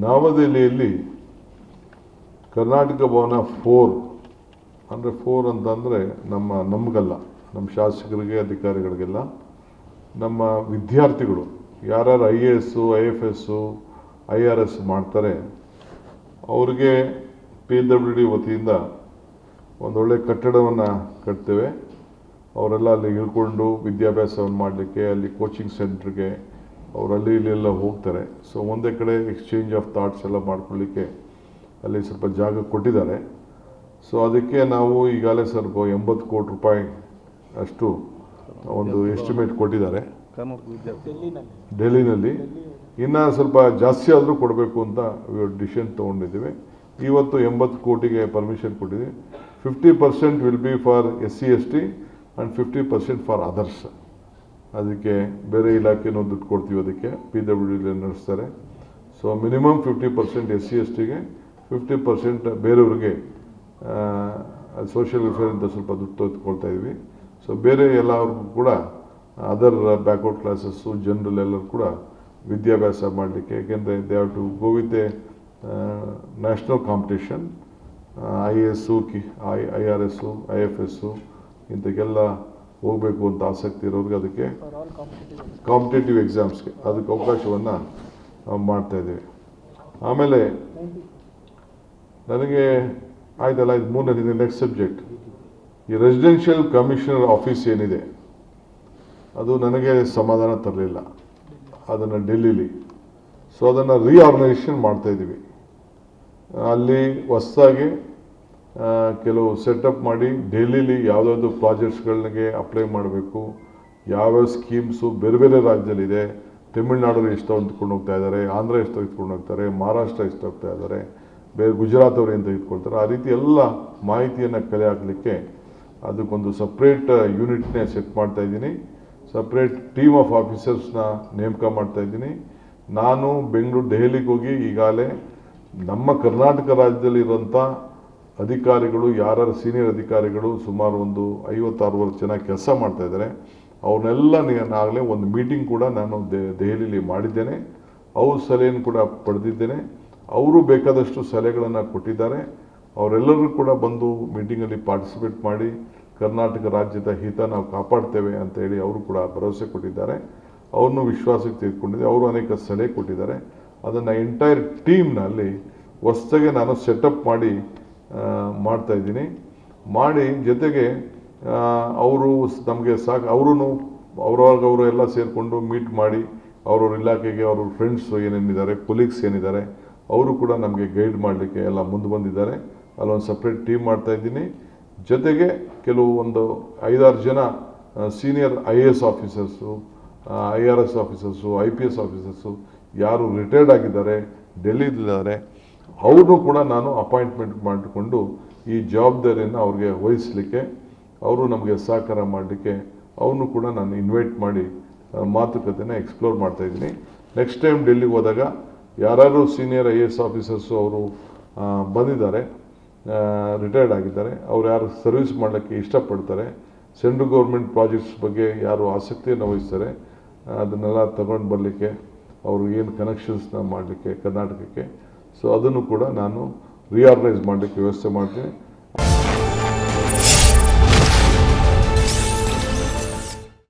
ನವದೆಹಲಿಯಲ್ಲಿ ಕರ್ನಾಟಕ ಭವನ 4 ಅಂದರೆ 4 ಅಂತಂದರೆ ನಮಗಲ್ಲ, ನಮ್ಮ ಶಾಸಕರಿಗೆ ಅಧಿಕಾರಿಗಳಿಗೆಲ್ಲ, ನಮ್ಮ ವಿದ್ಯಾರ್ಥಿಗಳು ಯಾರು IAS IFS IRS ಮಾಡ್ತಾರೆ ಅವ್ರಿಗೆ PWD ವತಿಯಿಂದ ಒಂದೊಳ್ಳೆ ಕಟ್ಟಡವನ್ನು ಕಟ್ತೇವೆ. ಅವರೆಲ್ಲ ಅಲ್ಲಿ ಇಳ್ಕೊಂಡು ವಿದ್ಯಾಭ್ಯಾಸವನ್ನು ಮಾಡಲಿಕ್ಕೆ ಅಲ್ಲಿ ಕೋಚಿಂಗ್ ಸೆಂಟ್ರಿಗೆ ಅವರಲ್ಲಿ ಇಲ್ಲೆಲ್ಲ ಹೋಗ್ತಾರೆ. ಸೊ ಒಂದೇ ಕಡೆ ಎಕ್ಸ್ಚೇಂಜ್ ಆಫ್ ಥಾಟ್ಸ್ ಎಲ್ಲ ಮಾಡ್ಕೊಳ್ಳಿಕ್ಕೆ ಅಲ್ಲಿ ಸ್ವಲ್ಪ ಜಾಗ ಕೊಟ್ಟಿದ್ದಾರೆ. ಸೊ ಅದಕ್ಕೆ ನಾವು ಈಗಾಗಲೇ ಸ್ವಲ್ಪ 80 ಕೋಟಿ ರೂಪಾಯಿ ಅಷ್ಟು ಒಂದು ಎಸ್ಟಿಮೇಟ್ ಕೊಟ್ಟಿದ್ದಾರೆ ಡೆಲ್ಲಿನಲ್ಲಿ. ಇನ್ನು ಸ್ವಲ್ಪ ಜಾಸ್ತಿ ಆದರೂ ಕೊಡಬೇಕು ಅಂತ ಡಿಸಿಷನ್ ತೊಗೊಂಡಿದ್ದೀವಿ. ಇವತ್ತು 80 ಕೋಟಿಗೆ ಪರ್ಮಿಷನ್ ಕೊಟ್ಟಿದ್ದೀವಿ. 50% will be for SC ST and 50% for others. ಅದಕ್ಕೆ ಬೇರೆ ಇಲಾಖೆನೂ ದುಡ್ಡು ಕೊಡ್ತೀವಿ, ಅದಕ್ಕೆ PWD ನಡೆಸ್ತಾರೆ. ಸೊ ಮಿನಿಮಮ್ 50% SC STಗೆ, 50% ಬೇರೆಯವ್ರಿಗೆ ಸೋಷಿಯಲ್ ವೆಲ್ಫೇರಿಂದ ಸ್ವಲ್ಪ ದುಡ್ಡು ತೆಗೆದುಕೊಳ್ತಾ ಇದ್ವಿ. ಸೊ ಬೇರೆ ಎಲ್ಲರಿಗೂ ಕೂಡ ಅದರ್ ಬ್ಯಾಕ್ವರ್ಡ್ ಕ್ಲಾಸಸ್ಸು ಜನರಲ್ ಎಲ್ಲರೂ ಕೂಡ ವಿದ್ಯಾಭ್ಯಾಸ ಮಾಡಲಿಕ್ಕೆ, ಏಕೆಂದರೆ they have to go with a national competition. IAS IRS IFS ಇಂಥಕ್ಕೆಲ್ಲ ಹೋಗಬೇಕು ಅಂತ ಆಸಕ್ತಿ ಇರೋರಿಗೆ ಅದಕ್ಕೆ ಕಾಂಪಿಟೇಟಿವ್ ಎಕ್ಸಾಮ್ಸ್ಗೆ ಅದಕ್ಕೆ ಅವಕಾಶವನ್ನು ಮಾಡ್ತಾಯಿದ್ದೇವೆ. ಆಮೇಲೆ ನನಗೆ ಆಯ್ತಲ್ಲ, ಇದು ಮೂರನೇದಿದೆ. ನೆಕ್ಸ್ಟ್ ಸಬ್ಜೆಕ್ಟ್, ಈ ರೆಸಿಡೆನ್ಷಿಯಲ್ ಕಮಿಷನರ್ ಆಫೀಸ್ ಏನಿದೆ ಅದು ನನಗೆ ಸಮಾಧಾನ ತರಲಿಲ್ಲ, ಅದನ್ನು ಡೆಲ್ಲಿಲಿ. ಸೊ ಅದನ್ನು ರೀಆರ್ಗನೈಸೇಷನ್ ಮಾಡ್ತಾಯಿದ್ದೀವಿ. ಅಲ್ಲಿ ಹೊಸದಾಗಿ ಕೆಲವು ಸೆಟಪ್ ಮಾಡಿ ಡೆಲ್ಲಿಲಿ ಯಾವುದಾದ್ರು ಪ್ರಾಜೆಕ್ಟ್ಸ್ಗಳಿಗೆ ಅಪ್ಲೈ ಮಾಡಬೇಕು, ಯಾವ್ಯಾವ ಸ್ಕೀಮ್ಸು ಬೇರೆ ಬೇರೆ ರಾಜ್ಯದಲ್ಲಿದೆ. ತಮಿಳ್ನಾಡಲ್ಲಿ ಎಷ್ಟು ತೆಗೆದುಕೊಂಡು ಹೋಗ್ತಾ ಇದ್ದಾರೆ, ಆಂಧ್ರ ಎಷ್ಟು ತೆಗೆದುಕೊಂಡು ಹೋಗ್ತಾರೆ, ಮಹಾರಾಷ್ಟ್ರ ಎಷ್ಟು ಹೋಗ್ತಾ ಇದ್ದಾರೆ, ಬೇರೆ ಗುಜರಾತ್ ಅವರು ಏನು ತೆಗೆದುಕೊಳ್ತಾರೆ, ಆ ರೀತಿ ಎಲ್ಲ ಮಾಹಿತಿಯನ್ನು ಕಲೆ ಹಾಕಲಿಕ್ಕೆ ಅದಕ್ಕೊಂದು ಸಪ್ರೇಟ್ ಯೂನಿಟ್ನೇ ಸೆಟ್ ಮಾಡ್ತಾ ಇದ್ದೀನಿ. ಸಪ್ರೇಟ್ ಟೀಮ್ ಆಫ್ ಆಫೀಸರ್ಸ್ನ ನೇಮಕ ಮಾಡ್ತಾ ಇದ್ದೀನಿ. ನಾನು ದೆಹಲಿಗೆ ಹೋಗಿ ಈಗಾಗಲೇ ನಮ್ಮ ಕರ್ನಾಟಕ ರಾಜ್ಯದಲ್ಲಿರುವಂಥ ಅಧಿಕಾರಿಗಳು, ಯಾರು ಸೀನಿಯರ್ ಅಧಿಕಾರಿಗಳು ಸುಮಾರು ಒಂದು 50-60 ಜನ ಕೆಲಸ ಮಾಡ್ತಾ ಇದ್ದಾರೆ, ಅವ್ರನ್ನೆಲ್ಲ ಆಗಲೇ ಒಂದು ಮೀಟಿಂಗ್ ಕೂಡ ನಾನು ದೆಹಲಿಯಲ್ಲಿ ಮಾಡಿದ್ದೇನೆ. ಅವ್ರ ಸಲಹೆಯನ್ನು ಕೂಡ ಪಡೆದಿದ್ದೇನೆ. ಅವರು ಬೇಕಾದಷ್ಟು ಸಲಹೆಗಳನ್ನು ಕೊಟ್ಟಿದ್ದಾರೆ. ಅವರೆಲ್ಲರೂ ಕೂಡ ಬಂದು ಮೀಟಿಂಗಲ್ಲಿ ಪಾರ್ಟಿಸಿಪೇಟ್ ಮಾಡಿ ಕರ್ನಾಟಕ ರಾಜ್ಯದ ಹಿತ ನಾವು ಕಾಪಾಡ್ತೇವೆ ಅಂತ ಹೇಳಿ ಅವರು ಕೂಡ ಭರವಸೆ ಕೊಟ್ಟಿದ್ದಾರೆ. ಅವ್ರನ್ನೂ ವಿಶ್ವಾಸಕ್ಕೆ ತೆಗೆದುಕೊಂಡಿದ್ದೆ. ಅವರು ಅನೇಕ ಸಲಹೆ ಕೊಟ್ಟಿದ್ದಾರೆ. ಅದನ್ನು ಎಂಟೈರ್ ಟೀಮ್ನಲ್ಲಿ ಹೊಸದಾಗಿ ನಾನು ಸೆಟಪ್ ಮಾಡಿ ಮಾಡ್ತಾಯಿದ್ದೀನಿ. ಮಾಡಿ ಜೊತೆಗೆ ಅವರು ನಮಗೆ ಅವರು ಎಲ್ಲ ಸೇರಿಕೊಂಡು ಮೀಟ್ ಮಾಡಿ ಅವ್ರವ್ರ ಇಲಾಖೆಗೆ ಅವ್ರ ಫ್ರೆಂಡ್ಸು ಏನೇನಿದ್ದಾರೆ, ಕೊಲೀಗ್ಸ್ ಏನಿದ್ದಾರೆ, ಅವರು ಕೂಡ ನಮಗೆ ಗೈಡ್ ಮಾಡಲಿಕ್ಕೆ ಎಲ್ಲ ಮುಂದೆ ಬಂದಿದ್ದಾರೆ. ಅಲ್ಲೊಂದು ಸಪ್ರೇಟ್ ಟೀಮ್ ಮಾಡ್ತಾಯಿದ್ದೀನಿ. ಜೊತೆಗೆ ಕೆಲವು ಒಂದು 5-6 ಜನ senior IAS officers, IRS officers, IPS officers ಯಾರು ರಿಟೈರ್ಡ್ ಆಗಿದ್ದಾರೆ, ಡೆಲ್ಲಿಲಿದ್ದಾರೆ, ಅವ್ರನ್ನೂ ಕೂಡ ನಾನು ಅಪಾಯಿಂಟ್ಮೆಂಟ್ ಮಾಡಿಕೊಂಡು ಈ ಜವಾಬ್ದಾರಿಯನ್ನು ಅವ್ರಿಗೆ ವಹಿಸಲಿಕ್ಕೆ, ಅವರು ನಮಗೆ ಸಹಕಾರ ಮಾಡಲಿಕ್ಕೆ ಅವ್ರನ್ನೂ ಕೂಡ ನಾನು ಇನ್ವೈಟ್ ಮಾಡಿ ಮಾತುಕತೆನ ಎಕ್ಸ್ಪ್ಲೋರ್ ಮಾಡ್ತಾಯಿದ್ದೀನಿ. ನೆಕ್ಸ್ಟ್ ಟೈಮ್ ಡೆಲ್ಲಿಗೆ ಹೋದಾಗ ಯಾರು ಸೀನಿಯರ್ IAS ಆಫೀಸರ್ಸು ಅವರು ಬಂದಿದ್ದಾರೆ, ರಿಟೈರ್ಡ್ ಆಗಿದ್ದಾರೆ, ಅವ್ರು ಯಾರು ಸರ್ವಿಸ್ ಮಾಡಲಿಕ್ಕೆ ಇಷ್ಟಪಡ್ತಾರೆ, ಸೆಂಟ್ರಲ್ ಗೌರ್ಮೆಂಟ್ ಪ್ರಾಜೆಕ್ಟ್ಸ್ ಬಗ್ಗೆ ಯಾರು ಆಸಕ್ತಿಯನ್ನು ವಹಿಸ್ತಾರೆ, ಅದನ್ನೆಲ್ಲ ತಗೊಂಡು ಬರಲಿಕ್ಕೆ, ಅವರು ಏನು ಕನೆಕ್ಷನ್ಸ್ನ ಮಾಡಲಿಕ್ಕೆ ಕರ್ನಾಟಕಕ್ಕೆ, ಸೊ ಅದನ್ನು ಕೂಡ ನಾನು ರೀಆರ್ಗನೈಸ್ ಮಾಡಲಿಕ್ಕೆ ವ್ಯವಸ್ಥೆ ಮಾಡ್ತೀನಿ.